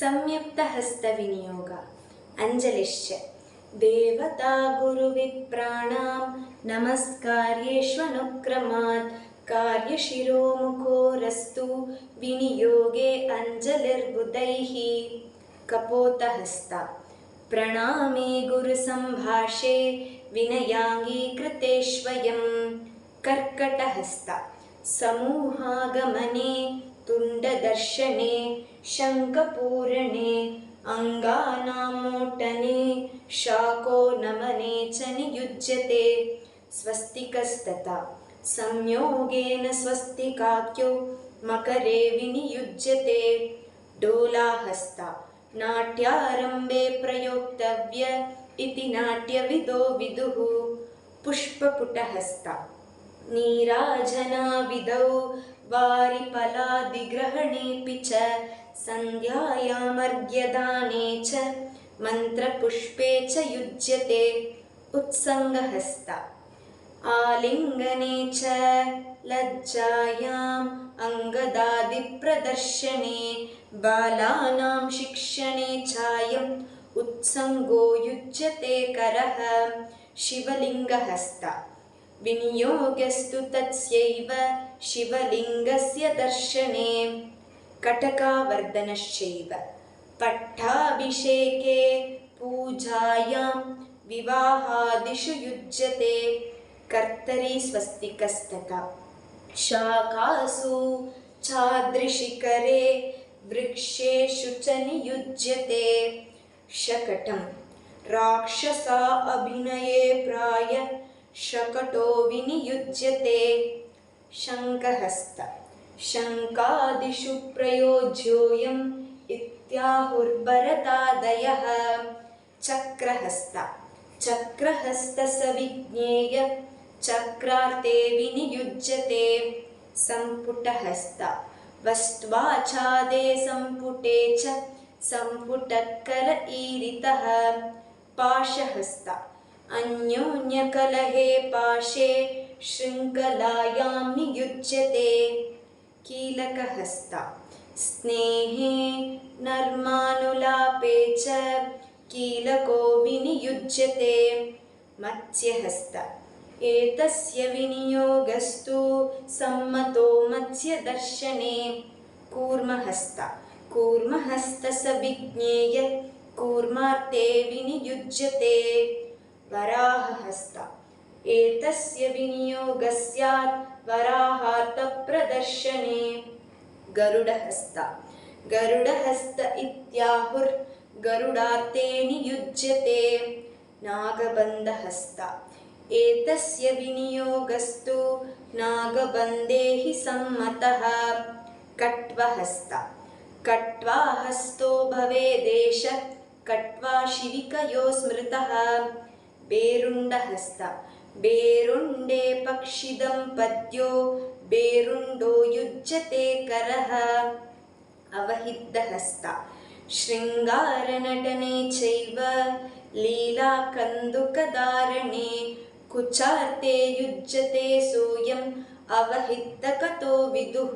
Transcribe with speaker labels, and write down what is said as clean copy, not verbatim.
Speaker 1: संयुक्तहस्तविनियोग अंजलिश्च देवता गुरुविप्राणां नमस्कार्येष्वनुक्रमात् कार्यशिरोमुखोरस्तु विनियोगे अंजलिर्बुधैः कपोतहस्ता प्रणामे गुरुसंभाषे विनयाङ्गीकृतेष्वयं कर्कटहस्ता समूहागमने तुण्डदर्शने शङ्खपूरणे अङ्गानामोटने शाको नमने च नियुज्यते स्वस्तिकस्तथा संयोगेन स्वस्तिकाख्यो मकरे विनियुज्यते डोलाहस्ता नाट्यारम्भे प्रयोक्तव्य इति नाट्यविदो विदुः पुष्पपुटहस्ता नीराजनाविधौ वारिफलादिग्रहणेऽपि च सन्ध्यायामर्घ्यदाने च मन्त्रपुष्पे च युज्यते उत्सङ्गहस्ता आलिङ्गने च लज्जायाम् अङ्गदादिप्रदर्शने बालानां शिक्षणे चायम् उत्सङ्गो युज्यते करः शिवलिङ्गहस्ता विनियोगस्तु तस्यैव शिवलिङ्गस्य दर्शने कटकावर्धनश्चैव पट्टाभिषेके पूजायां विवाहादिषु युज्यते कर्तरी स्वस्तिकस्तथा शाखासु चादृशिखरे वृक्षेषु च नियुज्यते शकटं राक्षसा अभिनये प्राय शकटो विनियुज्यते शङ्खहस्ता शङ्खादिषु प्रयोज्योऽयम् इत्याहुर्भरतादयः चक्रहस्ता चक्रहस्तसविज्ञेय चक्रार्थे विनियुज्यते सम्पुटहस्ता वस्त्वाच्छादे सम्पुटे च सम्पुटकर ईरितः पाशहस्ता अन्योन्यकलहे पाशे शृङ्खलायां नियुज्यते कीलकहस्ता स्नेहे नर्मानुलापे च कीलको विनियुज्यते मत्स्यहस्ता एतस्य विनियोगस्तु सम्मतो मत्स्यदर्शने कूर्महस्ता कूर्महस्तसविज्ञेय कूर्मार्थे विनियुज्यते वराहहस्ता एतस्य विनियोगस्यात् वराहार्थप्रदर्शने गरुडहस्ता गरुडहस्त इत्याहुर्गरुडार्थे नियुज्यते नागबन्धहस्ता एतस्य विनियोगस्तु नागबन्धे हि सम्मतः कट्वहस्ता कट्वाहस्तो भवेदेष कट्वाशिविकयो स्मृतः बेरुण्डहस्ता बेरुण्डे पक्षिदम्पत्यो बेरुण्डो युज्यते करः अवहितहस्ता शृङ्गारनटने चैव लीलाकन्दुकधारणे कुचार्थे युज्यते सोऽयम् अवहितकतो विदुः।